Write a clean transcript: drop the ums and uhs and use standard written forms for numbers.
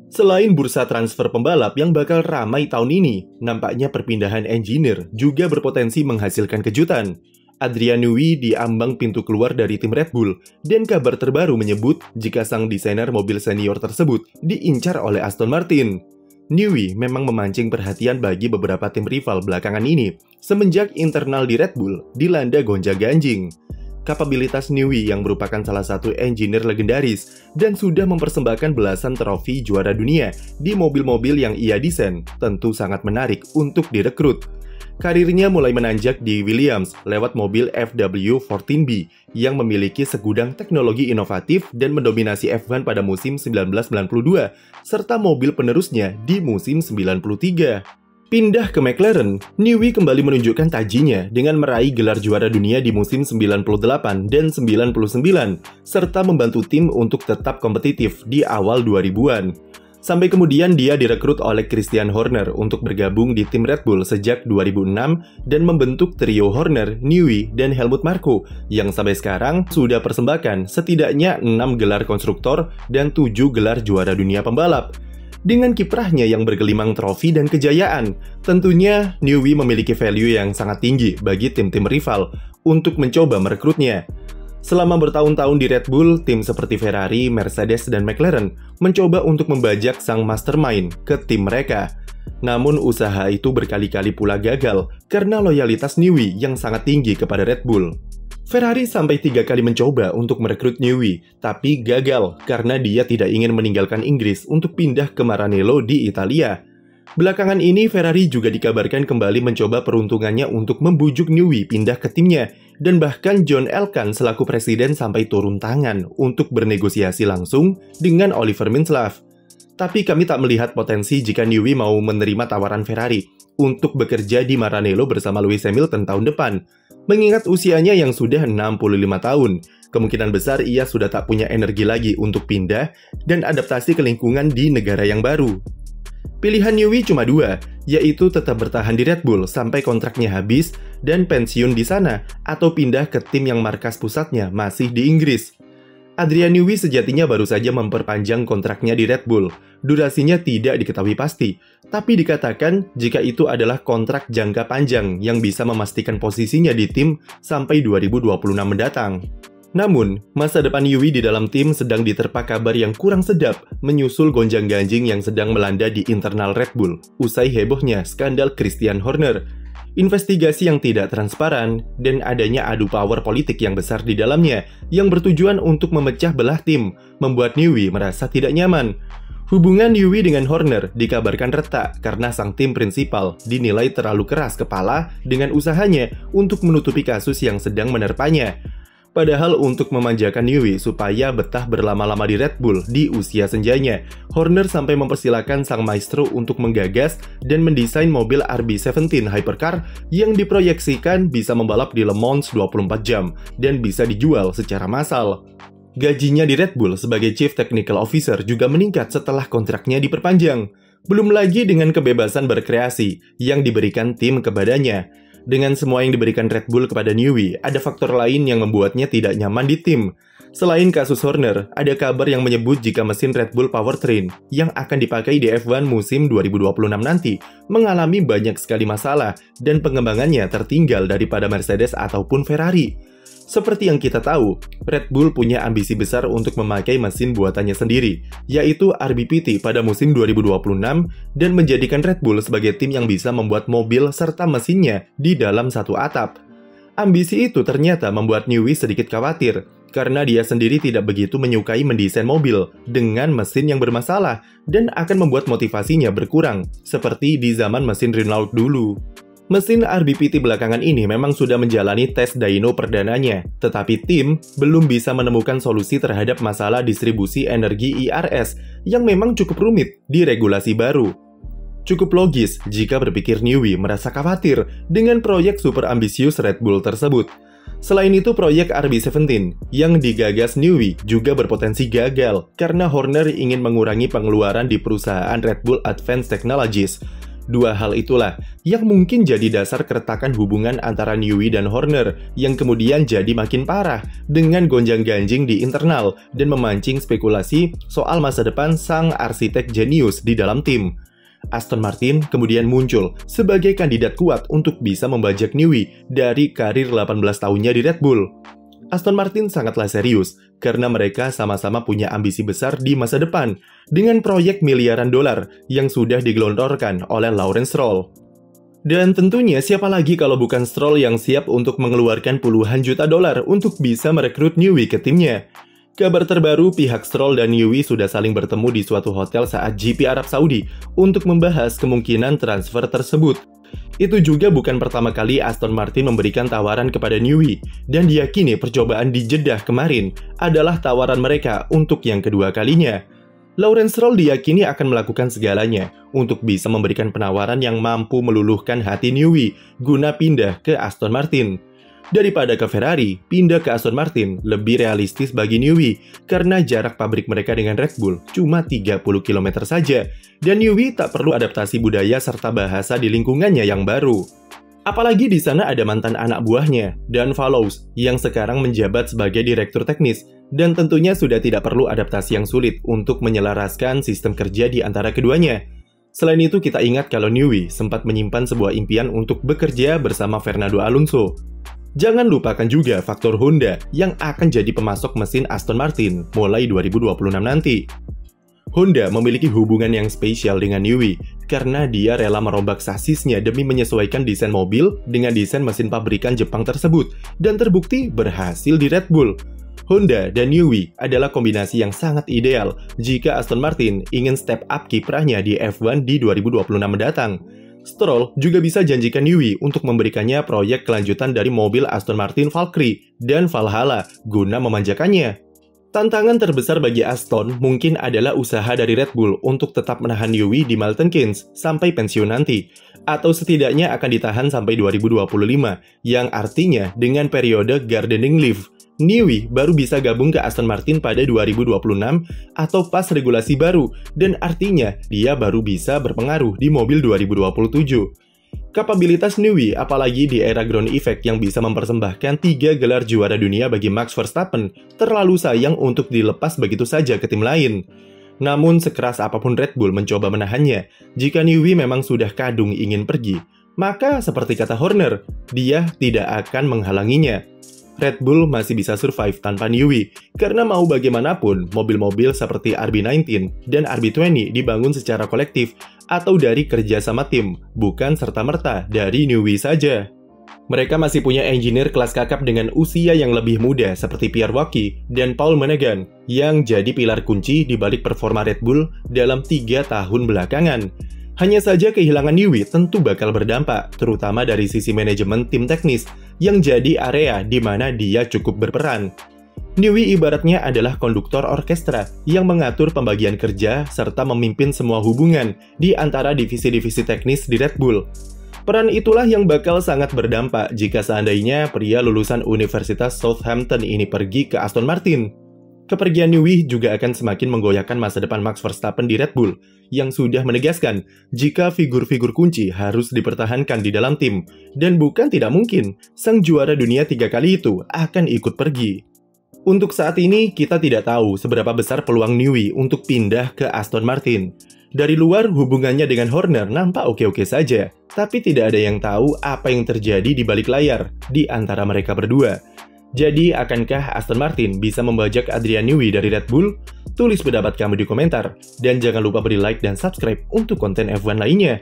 Selain bursa transfer pembalap yang bakal ramai tahun ini, nampaknya perpindahan engineer juga berpotensi menghasilkan kejutan. Adrian Newey diambang pintu keluar dari tim Red Bull, dan kabar terbaru menyebut jika sang desainer mobil senior tersebut diincar oleh Aston Martin. Newey memang memancing perhatian bagi beberapa tim rival belakangan ini, semenjak internal di Red Bull dilanda gonjang-ganjing. Kapabilitas Newey yang merupakan salah satu engineer legendaris dan sudah mempersembahkan belasan trofi juara dunia di mobil-mobil yang ia desain tentu sangat menarik untuk direkrut. Karirnya mulai menanjak di Williams lewat mobil FW14B yang memiliki segudang teknologi inovatif dan mendominasi F1 pada musim 1992 serta mobil penerusnya di musim 93. Pindah ke McLaren, Newey kembali menunjukkan tajinya dengan meraih gelar juara dunia di musim 98 dan 99, serta membantu tim untuk tetap kompetitif di awal 2000-an. Sampai kemudian dia direkrut oleh Christian Horner untuk bergabung di tim Red Bull sejak 2006 dan membentuk trio Horner, Newey, dan Helmut Marko yang sampai sekarang sudah persembahkan setidaknya 6 gelar konstruktor dan 7 gelar juara dunia pembalap. Dengan kiprahnya yang bergelimang trofi dan kejayaan, tentunya Newey memiliki value yang sangat tinggi bagi tim-tim rival untuk mencoba merekrutnya. Selama bertahun-tahun di Red Bull, tim seperti Ferrari, Mercedes, dan McLaren mencoba untuk membajak sang mastermind ke tim mereka. Namun usaha itu berkali-kali pula gagal karena loyalitas Newey yang sangat tinggi kepada Red Bull. Ferrari sampai 3 kali mencoba untuk merekrut Newey, tapi gagal karena dia tidak ingin meninggalkan Inggris untuk pindah ke Maranello di Italia. Belakangan ini Ferrari juga dikabarkan kembali mencoba peruntungannya untuk membujuk Newey pindah ke timnya, dan bahkan John Elkann selaku presiden sampai turun tangan untuk bernegosiasi langsung dengan Oliver Mintzlaff. Tapi kami tak melihat potensi jika Newey mau menerima tawaran Ferrari untuk bekerja di Maranello bersama Lewis Hamilton tahun depan. Mengingat usianya yang sudah 65 tahun, kemungkinan besar ia sudah tak punya energi lagi untuk pindah dan adaptasi ke lingkungan di negara yang baru. Pilihan Newey cuma 2, yaitu tetap bertahan di Red Bull sampai kontraknya habis dan pensiun di sana, atau pindah ke tim yang markas pusatnya masih di Inggris. Adrian Newey sejatinya baru saja memperpanjang kontraknya di Red Bull. Durasinya tidak diketahui pasti, tapi dikatakan jika itu adalah kontrak jangka panjang yang bisa memastikan posisinya di tim sampai 2026 mendatang. Namun, masa depan Newey di dalam tim sedang diterpa kabar yang kurang sedap menyusul gonjang-ganjing yang sedang melanda di internal Red Bull usai hebohnya skandal Christian Horner. Investigasi yang tidak transparan, dan adanya adu power politik yang besar di dalamnya yang bertujuan untuk memecah belah tim, membuat Newey merasa tidak nyaman. Hubungan Newey dengan Horner dikabarkan retak karena sang tim prinsipal dinilai terlalu keras kepala dengan usahanya untuk menutupi kasus yang sedang menerpanya. Padahal untuk memanjakan Newey supaya betah berlama-lama di Red Bull di usia senjanya, Horner sampai mempersilahkan sang maestro untuk menggagas dan mendesain mobil RB17 Hypercar yang diproyeksikan bisa membalap di Le Mans 24 jam dan bisa dijual secara massal. Gajinya di Red Bull sebagai Chief Technical Officer juga meningkat setelah kontraknya diperpanjang. Belum lagi dengan kebebasan berkreasi yang diberikan tim kepadanya. Dengan semua yang diberikan Red Bull kepada Newey, ada faktor lain yang membuatnya tidak nyaman di tim. Selain kasus Horner, ada kabar yang menyebut jika mesin Red Bull Powertrain yang akan dipakai di F1 musim 2026 nanti mengalami banyak sekali masalah dan pengembangannya tertinggal daripada Mercedes ataupun Ferrari. Seperti yang kita tahu, Red Bull punya ambisi besar untuk memakai mesin buatannya sendiri, yaitu RBPT pada musim 2026 dan menjadikan Red Bull sebagai tim yang bisa membuat mobil serta mesinnya di dalam satu atap. Ambisi itu ternyata membuat Newey sedikit khawatir, karena dia sendiri tidak begitu menyukai mendesain mobil dengan mesin yang bermasalah dan akan membuat motivasinya berkurang, seperti di zaman mesin Renault dulu. Mesin RBPT belakangan ini memang sudah menjalani tes dyno perdananya, tetapi tim belum bisa menemukan solusi terhadap masalah distribusi energi IRS yang memang cukup rumit di regulasi baru. Cukup logis jika berpikir Newey merasa khawatir dengan proyek super ambisius Red Bull tersebut. Selain itu, proyek RB17 yang digagas Newey juga berpotensi gagal karena Horner ingin mengurangi pengeluaran di perusahaan Red Bull Advanced Technologies. Dua hal itulah yang mungkin jadi dasar keretakan hubungan antara Newey dan Horner yang kemudian jadi makin parah dengan gonjang-ganjing di internal dan memancing spekulasi soal masa depan sang arsitek jenius di dalam tim. Aston Martin kemudian muncul sebagai kandidat kuat untuk bisa membajak Newey dari karir 18 tahunnya di Red Bull. Aston Martin sangatlah serius karena mereka sama-sama punya ambisi besar di masa depan dengan proyek miliaran dolar yang sudah digelontorkan oleh Lawrence Stroll. Dan tentunya siapa lagi kalau bukan Stroll yang siap untuk mengeluarkan puluhan juta dolar untuk bisa merekrut Newey ke timnya. Kabar terbaru, pihak Stroll dan Newey sudah saling bertemu di suatu hotel saat GP Arab Saudi untuk membahas kemungkinan transfer tersebut. Itu juga bukan pertama kali Aston Martin memberikan tawaran kepada Newey, dan diyakini percobaan di Jeddah kemarin adalah tawaran mereka untuk yang kedua kalinya. Lawrence Stroll diyakini akan melakukan segalanya untuk bisa memberikan penawaran yang mampu meluluhkan hati Newey guna pindah ke Aston Martin. Daripada ke Ferrari, pindah ke Aston Martin lebih realistis bagi Newey karena jarak pabrik mereka dengan Red Bull cuma 30 km saja, dan Newey tak perlu adaptasi budaya serta bahasa di lingkungannya yang baru. Apalagi di sana ada mantan anak buahnya, Dan Fallows, yang sekarang menjabat sebagai direktur teknis, dan tentunya sudah tidak perlu adaptasi yang sulit untuk menyelaraskan sistem kerja di antara keduanya. Selain itu, kita ingat kalau Newey sempat menyimpan sebuah impian untuk bekerja bersama Fernando Alonso. Jangan lupakan juga faktor Honda yang akan jadi pemasok mesin Aston Martin mulai 2026 nanti. Honda memiliki hubungan yang spesial dengan Newey karena dia rela merombak sasisnya demi menyesuaikan desain mobil dengan desain mesin pabrikan Jepang tersebut, dan terbukti berhasil di Red Bull. Honda dan Newey adalah kombinasi yang sangat ideal jika Aston Martin ingin step up kiprahnya di F1 di 2026 mendatang. Stroll juga bisa janjikan Newey untuk memberikannya proyek kelanjutan dari mobil Aston Martin Valkyrie dan Valhalla guna memanjakannya. Tantangan terbesar bagi Aston mungkin adalah usaha dari Red Bull untuk tetap menahan Newey di Milton Keynes sampai pensiun nanti, atau setidaknya akan ditahan sampai 2025, yang artinya dengan periode gardening leave, Newey baru bisa gabung ke Aston Martin pada 2026 atau pas regulasi baru, dan artinya dia baru bisa berpengaruh di mobil 2027. Kapabilitas Newey, apalagi di era ground effect yang bisa mempersembahkan 3 gelar juara dunia bagi Max Verstappen, terlalu sayang untuk dilepas begitu saja ke tim lain. Namun sekeras apapun Red Bull mencoba menahannya, jika Newey memang sudah kadung ingin pergi, maka seperti kata Horner, dia tidak akan menghalanginya. Red Bull masih bisa survive tanpa Newey, karena mau bagaimanapun, mobil-mobil seperti RB19 dan RB20 dibangun secara kolektif atau dari kerjasama tim, bukan serta-merta dari Newey saja. Mereka masih punya engineer kelas kakap dengan usia yang lebih muda seperti Pierre Wacky dan Paul Menegan, yang jadi pilar kunci di balik performa Red Bull dalam 3 tahun belakangan. Hanya saja kehilangan Newey tentu bakal berdampak, terutama dari sisi manajemen tim teknis, yang jadi area di mana dia cukup berperan. Newey ibaratnya adalah konduktor orkestra yang mengatur pembagian kerja serta memimpin semua hubungan di antara divisi-divisi teknis di Red Bull. Peran itulah yang bakal sangat berdampak jika seandainya pria lulusan Universitas Southampton ini pergi ke Aston Martin. Kepergian Newey juga akan semakin menggoyahkan masa depan Max Verstappen di Red Bull, yang sudah menegaskan jika figur-figur kunci harus dipertahankan di dalam tim, dan bukan tidak mungkin sang juara dunia 3 kali itu akan ikut pergi. Untuk saat ini, kita tidak tahu seberapa besar peluang Newey untuk pindah ke Aston Martin. Dari luar, hubungannya dengan Horner nampak oke-oke saja, tapi tidak ada yang tahu apa yang terjadi di balik layar di antara mereka berdua. Jadi, akankah Aston Martin bisa membajak Adrian Newey dari Red Bull? Tulis pendapat kamu di komentar, dan jangan lupa beri like dan subscribe untuk konten F1 lainnya.